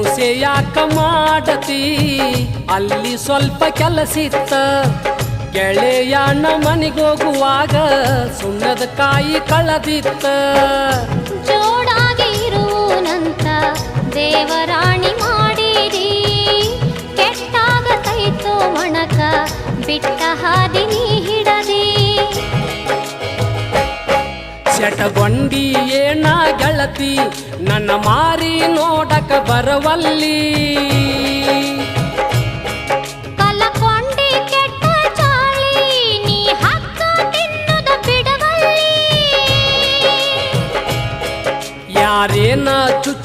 ಸಂಶಯ ಯಾಕ ಮಾಡತಿ ಅಲ್ಲಿ ಸ್ವಲ್ಪ ಕೆಲಸಿತ್ತ ಗೆಳೆಯನ ಮನೆಗೋಗುವಾಗ ಸುಣ್ಣದ ಕಾಯಿ ಕಳದಿತ್ತ ಜೋಡಾಗಿ ಇರುವನಂತ ದೇವರಾಣಿ ಮಾಡಿರಿ ಕೆಟ್ಟಾಗ ಸೈತೋ ಮಣಕ ಬಿಟ್ಟ ಹಾದಿ ನೀ ಹಿಡದಿ ಶಟಗೊಂಡಿ ಏನ ಗೆಳತಿ ನನ್ನ ಮಾರಿ ನೋಡಕ ಬರವಲ್ಲಿ ಕಲಕೊಂಡಿ ಕೆಟ್ಟ ಚಾಳಿ ನೀ ಹಕ್ಕ ತಿನ್ನುದ ಬಿಡವಲ್ಲಿ ಯಾರೇನ ಚುಚ್ಚ